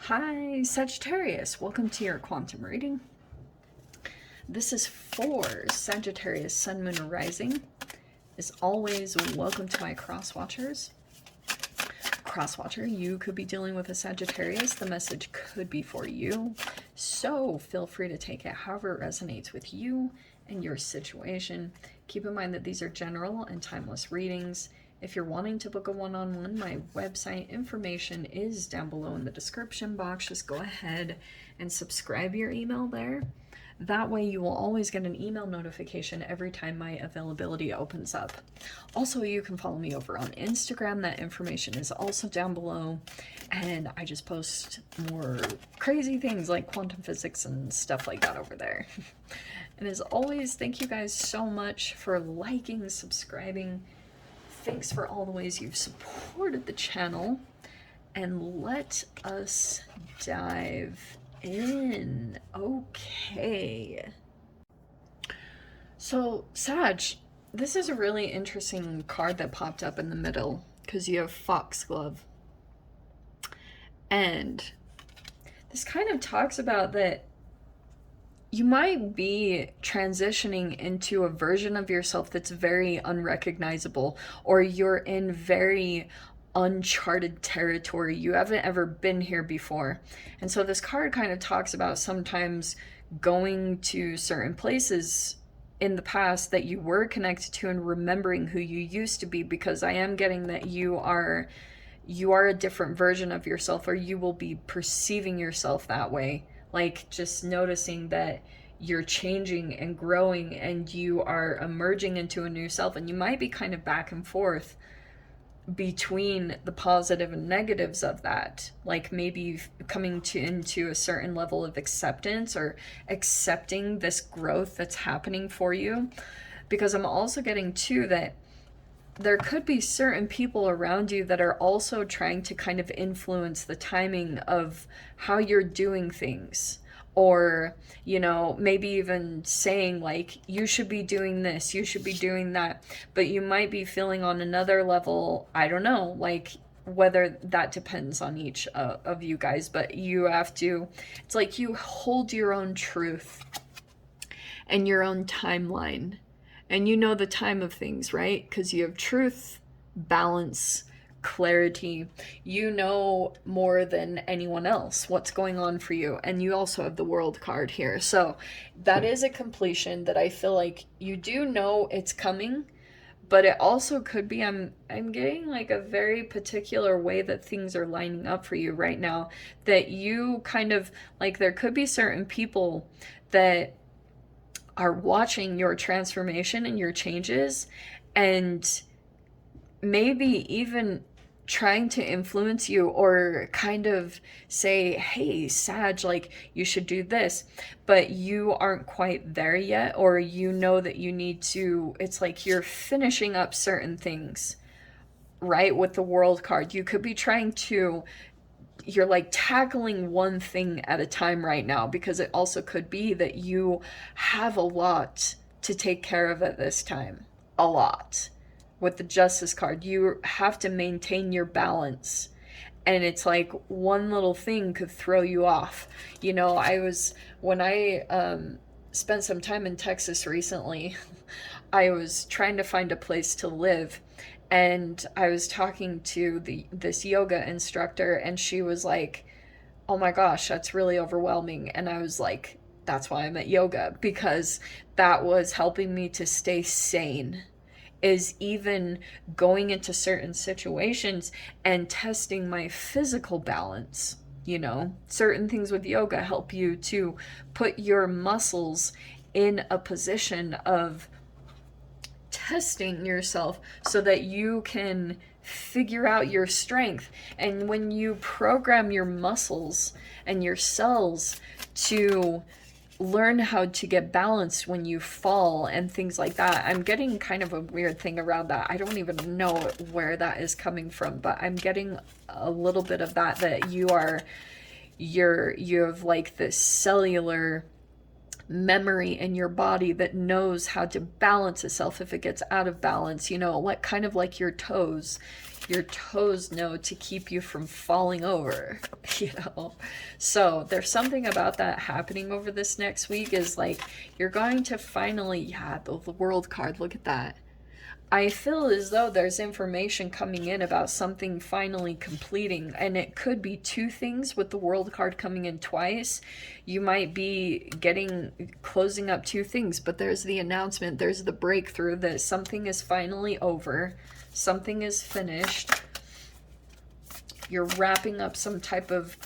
Hi, Sagittarius. Welcome to your quantum reading. This is for Sagittarius, Sun, Moon, or Rising. As always, welcome to my cross-watchers. Cross-watcher, you could be dealing with a Sagittarius. The message could be for you. So feel free to take it however it resonates with you and your situation. Keep in mind that these are general and timeless readings. If you're wanting to book a one-on-one, my website information is down below in the description box. Just go ahead and subscribe your email there. That way you will always get an email notification every time my availability opens up. Also, you can follow me over on Instagram. That information is also down below. And I just post more crazy things like quantum physics and stuff like that over there. And as always, thank you guys so much for liking, subscribing. Thanks for all the ways you've supported the channel, and let us dive in. Okay. So, Sag, this is a really interesting card that popped up in the middle because you have Foxglove. And this kind of talks about that you might be transitioning into a version of yourself that's very unrecognizable, or you're in very uncharted territory. You haven't ever been here before. And so this card kind of talks about sometimes going to certain places in the past that you were connected to and remembering who you used to be, because I am getting that you are a different version of yourself, or you will be perceiving yourself that way. Like, just noticing that you're changing and growing and you are emerging into a new self. And you might be kind of back and forth between the positive and negatives of that. Like maybe coming into a certain level of acceptance or accepting this growth that's happening for you. Because I'm also getting too that there could be certain people around you that are also trying to kind of influence the timing of how you're doing things. Or, you know, maybe even saying like, you should be doing this, you should be doing that. But you might be feeling on another level, I don't know, like whether that depends on each of you guys. But you have to, it's like you hold your own truth and your own timeline. And you know the time of things, right? Because you have truth, balance, clarity. You know more than anyone else what's going on for you. And you also have the World card here. So that is a completion that I feel like you do know it's coming. But it also could be, I'm getting like a very particular way that things are lining up for you right now. That you kind of, like there could be certain people that are watching your transformation and your changes, and maybe even trying to influence you or kind of say, hey, Sag, like you should do this, but you aren't quite there yet, or you know that you need to, it's like you're finishing up certain things, right? With the World card, you could be trying to, you're like tackling one thing at a time right now, because it also could be that you have a lot to take care of at this time. A lot. With the Justice card, you have to maintain your balance. And it's like one little thing could throw you off. You know, when I spent some time in Texas recently, I was trying to find a place to live. And I was talking to this yoga instructor, and she was like, oh my gosh, that's really overwhelming. And I was like, that's why I'm at yoga, because that was helping me to stay sane, is even going into certain situations and testing my physical balance. You know, certain things with yoga help you to put your muscles in a position of testing yourself so that you can figure out your strength. And when you program your muscles and your cells to learn how to get balanced when you fall and things like that, I'm getting kind of a weird thing around that. I don't even know where that is coming from, but I'm getting a little bit of that you have like this cellular memory in your body that knows how to balance itself if it gets out of balance, you know, like kind of like your toes. Your toes know to keep you from falling over, you know. So there's something about that happening over this next week, is like you're going to finally, yeah, the world card, look at that. I feel as though there's information coming in about something finally completing, and it could be two things with the world card coming in twice. You might be closing up two things, but there's the announcement, there's the breakthrough that something is finally over, something is finished. You're wrapping up some type of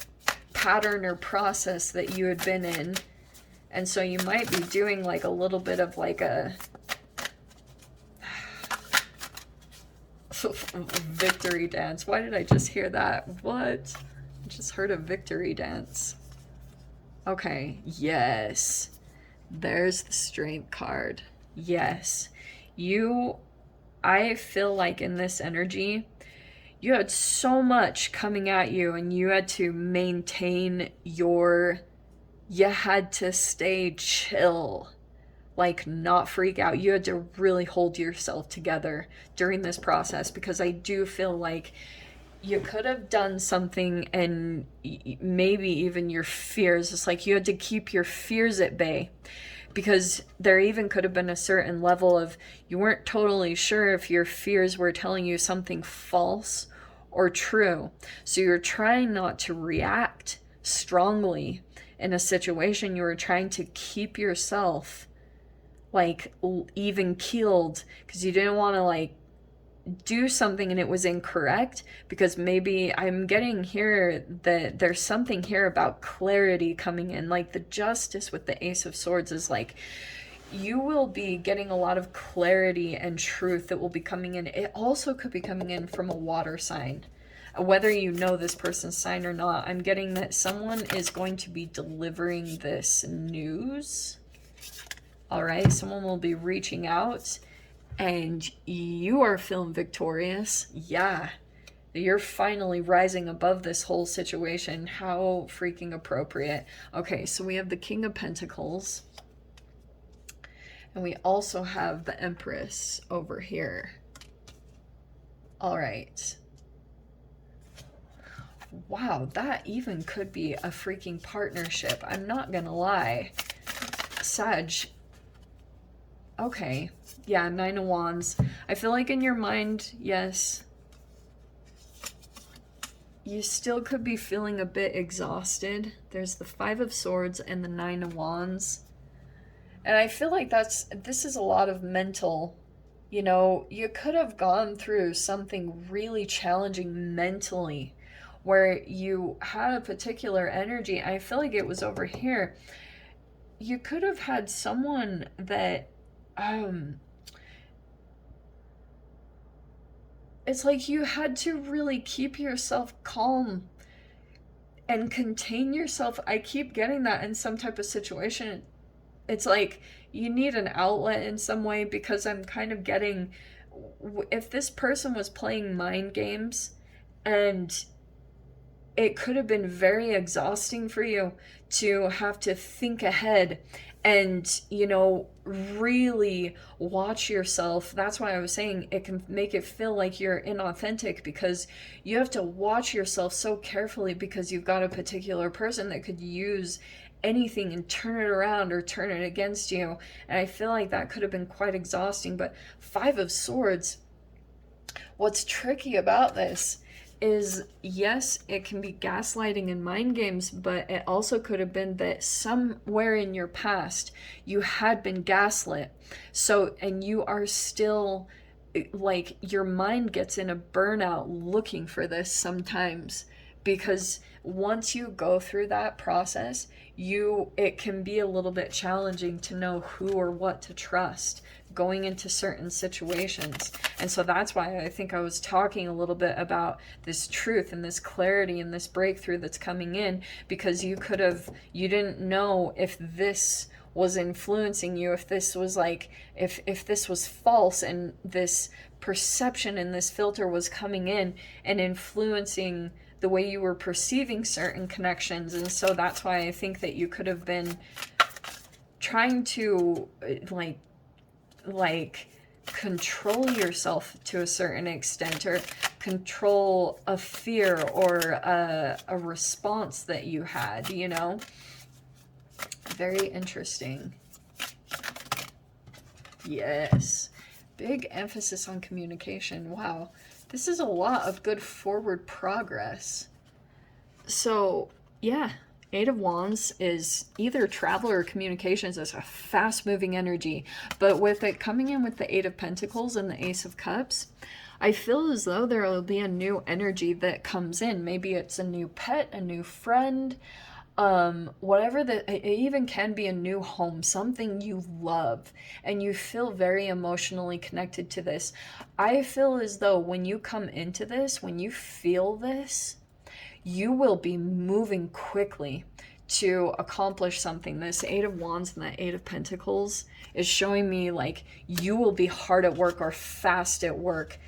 pattern or process that you had been in, and so you might be doing like a little bit of like a victory dance. Why did I just hear that? What? I just heard a victory dance. Okay, yes. There's the strength card. Yes. I feel like in this energy, you had so much coming at you, and you had to maintain you had to stay chill. Like, not freak out. You had to really hold yourself together during this process, because I do feel like you could have done something, and maybe even your fears. It's like you had to keep your fears at bay, because there even could have been a certain level of you weren't totally sure if your fears were telling you something false or true. So you're trying not to react strongly in a situation. You were trying to keep yourself like even keeled, because you didn't want to like do something and it was incorrect, because maybe I'm getting here that there's something here about clarity coming in. Like the justice with the Ace of Swords is like you will be getting a lot of clarity and truth that will be coming in. It also could be coming in from a water sign, whether you know this person's sign or not. I'm getting that someone is going to be delivering this news. All right, someone will be reaching out, and you are feeling victorious. Yeah, you're finally rising above this whole situation. How freaking appropriate. Okay, so we have the King of Pentacles, and we also have the Empress over here. All right. Wow, that even could be a freaking partnership. I'm not gonna lie. Sag. Okay, yeah, 9 of Wands. I feel like in your mind, yes, you still could be feeling a bit exhausted. There's the 5 of Swords and the 9 of Wands. And I feel like this is a lot of mental, you know, you could have gone through something really challenging mentally, where you had a particular energy. I feel like it was over here. You could have had someone that, it's like you had to really keep yourself calm and contain yourself. I keep getting that in some type of situation. It's like you need an outlet in some way, because I'm kind of getting, if this person was playing mind games, and it could have been very exhausting for you to have to think ahead and, you know, really watch yourself. That's why I was saying it can make it feel like you're inauthentic, because you have to watch yourself so carefully, because you've got a particular person that could use anything and turn it around or turn it against you. And I feel like that could have been quite exhausting. But 5 of Swords, what's tricky about this is, yes, it can be gaslighting and mind games, but it also could have been that somewhere in your past you had been gaslit. So, and you are still, like, your mind gets in a burnout looking for this sometimes, because once you go through that process, it can be a little bit challenging to know who or what to trust going into certain situations. And so that's why I think I was talking a little bit about this truth and this clarity and this breakthrough that's coming in, because you didn't know if this was influencing you, if this was like, if this was false, and this perception and this filter was coming in and influencing the way you were perceiving certain connections. And so that's why I think that you could have been trying to like control yourself to a certain extent, or control a fear or a response that you had, you know? Very interesting. Yes. Big emphasis on communication. Wow. This is a lot of good forward progress. So, yeah. Eight of Wands is either travel or communications is a fast-moving energy. But with it coming in with the Eight of Pentacles and the Ace of Cups, I feel as though there will be a new energy that comes in. Maybe it's a new pet, a new friend, whatever that, it even can be a new home, something you love, and you feel very emotionally connected to this. I feel as though when you come into this, when you feel this, you will be moving quickly to accomplish something. This Eight of Wands and the Eight of Pentacles is showing me like you will be hard at work or fast at work.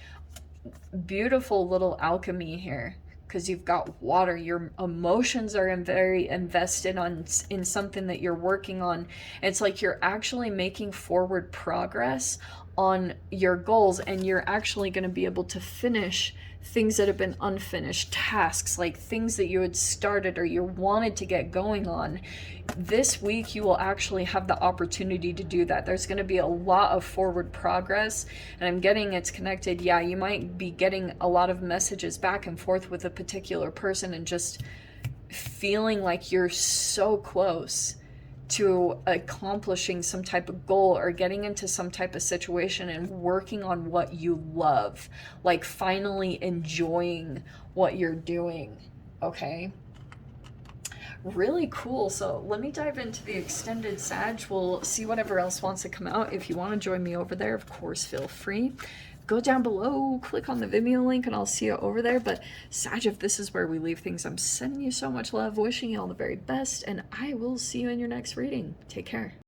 Beautiful little alchemy here, because you've got water. Your emotions are very invested in something that you're working on. It's like you're actually making forward progress on your goals, and you're actually going to be able to finish things that have been unfinished, tasks, like things that you had started or you wanted to get going on. This week you will actually have the opportunity to do that. There's going to be a lot of forward progress, and I'm getting it's connected. Yeah, you might be getting a lot of messages back and forth with a particular person and just feeling like you're so close to accomplishing some type of goal or getting into some type of situation and working on what you love, like finally enjoying what you're doing. Okay, really cool. So let me dive into the extended Sag. We'll see whatever else wants to come out. If you want to join me over there, of course, feel free. Go down below, click on the Vimeo link, and I'll see you over there. But Sag, if this is where we leave things, I'm sending you so much love, wishing you all the very best, and I will see you in your next reading. Take care.